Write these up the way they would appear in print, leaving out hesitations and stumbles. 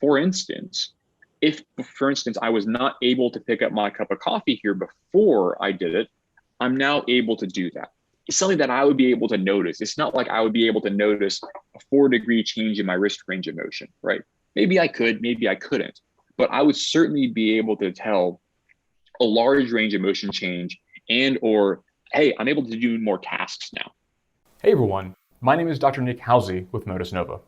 For instance, if, for instance, I was not able to pick up my cup of coffee here before I did it, I'm now able to do that. It's something that I would be able to notice. It's not like I would be able to notice a 4-degree change in my wrist range of motion, right? Maybe I could, maybe I couldn't, but I would certainly be able to tell a large range of motion change and or, hey, I'm able to do more tasks now. Hey everyone, my name is Dr. Nick Halsey with Motus Nova.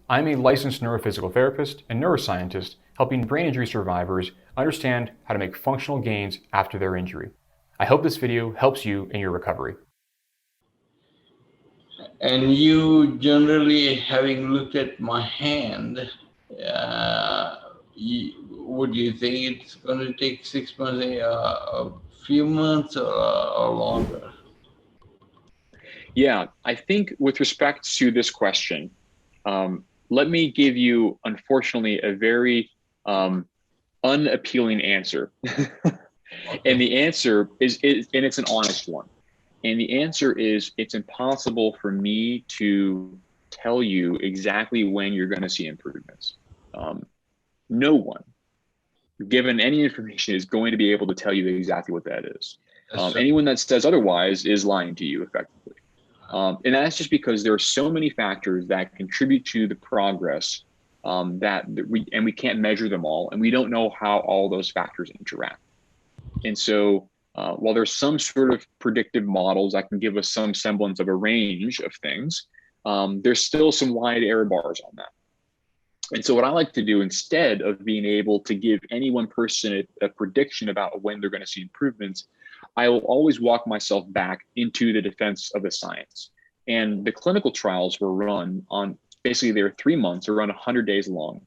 I'm a licensed neurophysical therapist and neuroscientist helping brain injury survivors understand how to make functional gains after their injury. I hope this video helps you in your recovery. And you generally, having looked at my hand, would you think it's going to take 6 months, a few months, or longer? Yeah, I think with respect to this question, let me give you, unfortunately, a very unappealing answer. Okay. And the answer is, and it's an honest one. And the answer is, it's impossible for me to tell you exactly when you're going to see improvements. No one, given any information, is going to be able to tell you exactly what that is. Anyone that says otherwise is lying to you, effectively. And that's just because there are so many factors that contribute to the progress that we can't measure them all, and we don't know how all those factors interact. And so while there's some sort of predictive models that can give us some semblance of a range of things, there's still some wide error bars on that. And so what I like to do, instead of being able to give any one person a prediction about when they're going to see improvements, I will always walk myself back into the defense of the science. And the clinical trials were run on, basically they were 3 months, around 100 days long.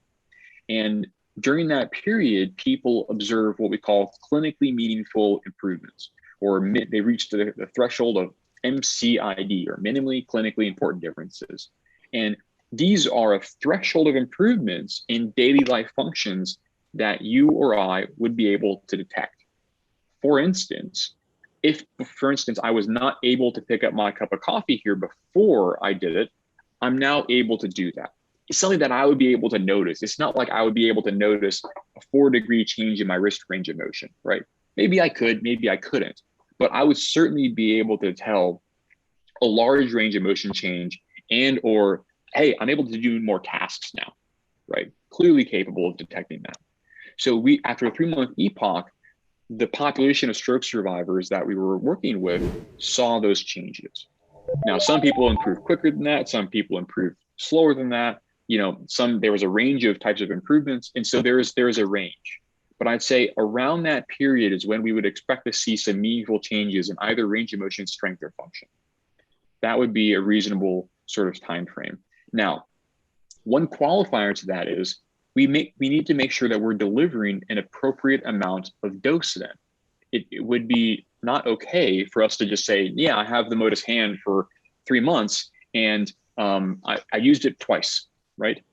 And during that period, people observe what we call clinically meaningful improvements, or they reached the threshold of MCID, or minimally clinically important differences. And these are a threshold of improvements in daily life functions that you or I would be able to detect. For instance, if, for instance, I was not able to pick up my cup of coffee here before I did it, I'm now able to do that. It's something that I would be able to notice. It's not like I would be able to notice a 4-degree change in my wrist range of motion, right? Maybe I could, maybe I couldn't, but I would certainly be able to tell a large range of motion change and or, hey, I'm able to do more tasks now, right? Clearly capable of detecting that. So after a 3-month epoch, the population of stroke survivors that we were working with saw those changes. Now, some people improved quicker than that. Some people improved slower than that. You know, there was a range of types of improvements. And so there is a range. But I'd say around that period is when we would expect to see some meaningful changes in either range of motion, strength, or function. That would be a reasonable sort of time frame. Now, one qualifier to that is we need to make sure that we're delivering an appropriate amount of dose then. It would be not okay for us to just say, yeah, I have the Motus Hand for 3 months and I used it twice, right?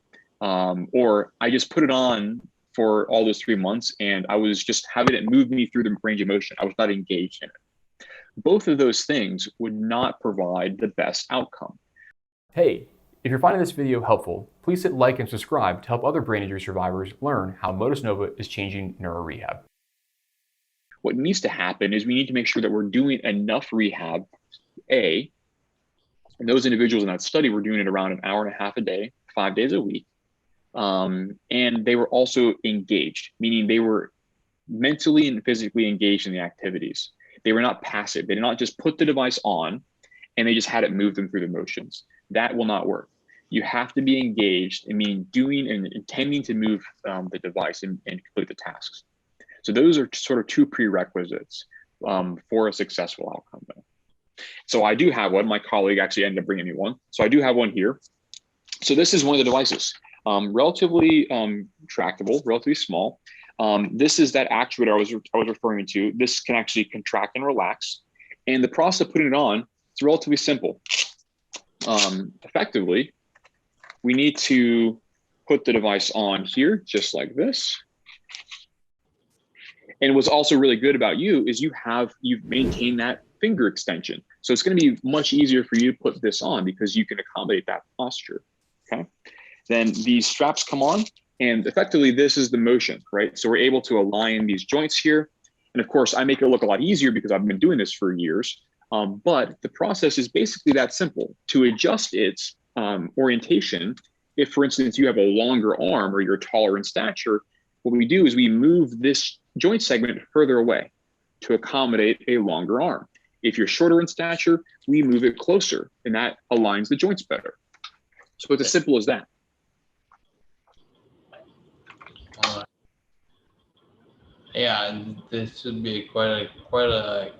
Or I just put it on for all those 3 months and I was just having it move me through the range of motion. I was not engaged in it. Both of those things would not provide the best outcome. Hey, if you're finding this video helpful, please hit like and subscribe to help other brain injury survivors learn how Motus Nova is changing neuro-rehab. What needs to happen is we need to make sure that we're doing enough rehab, and those individuals in that study were doing it around an hour and a half a day, 5 days a week. And they were also engaged, meaning they were mentally and physically engaged in the activities. They were not passive. They did not just put the device on and they just had it move them through the motions. That will not work. You have to be engaged, I mean, doing and intending to move the device and complete the tasks. So those are sort of 2 prerequisites for a successful outcome though. So I do have one. My colleague actually ended up bringing me one. So I do have one here. So this is one of the devices, relatively tractable, relatively small. This is that actuator I was referring to. This can actually contract and relax. And the process of putting it on, it's relatively simple. Effectively, we need to put the device on here, just like this. And what's also really good about you is you've maintained that finger extension. So it's going to be much easier for you to put this on because you can accommodate that posture. Okay. Then these straps come on And effectively, this is the motion, right? So we're able to align these joints here. And of course, I make it look a lot easier because I've been doing this for years. But the process is basically that simple. To adjust its orientation, if, for instance, you have a longer arm or you're taller in stature, what we do is we move this joint segment further away to accommodate a longer arm. If you're shorter in stature, we move it closer, and that aligns the joints better. So it's as simple as that. Yeah, this should be quite a.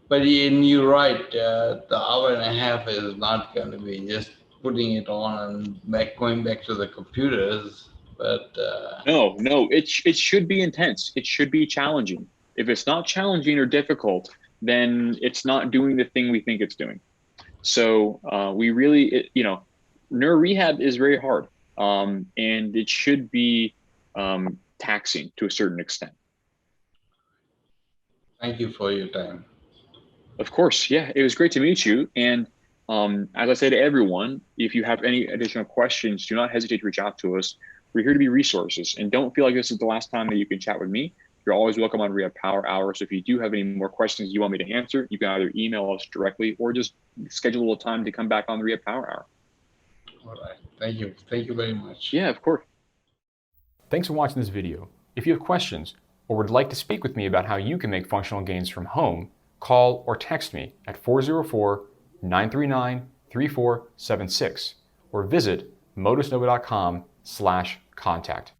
But you're right. The hour and a half is not going to be just putting it on and going back to the computers. But No, it should be intense. It should be challenging. If it's not challenging or difficult, then it's not doing the thing we think it's doing. So we really, neuro rehab is very hard, and it should be taxing to a certain extent. Thank you for your time. Of course, yeah, it was great to meet you. And as I say to everyone, if you have any additional questions, do not hesitate to reach out to us. We're here to be resources, and don't feel like this is the last time that you can chat with me. You're always welcome on Rehab Power Hour. So if you do have any more questions you want me to answer, you can either email us directly or just schedule a little time to come back on the Rehab Power Hour. All right. Thank you. Thank you very much. Yeah, of course. Thanks for watching this video. If you have questions or would like to speak with me about how you can make functional gains from home, call or text me at 404-939-3476 or visit motusnova.com/contact.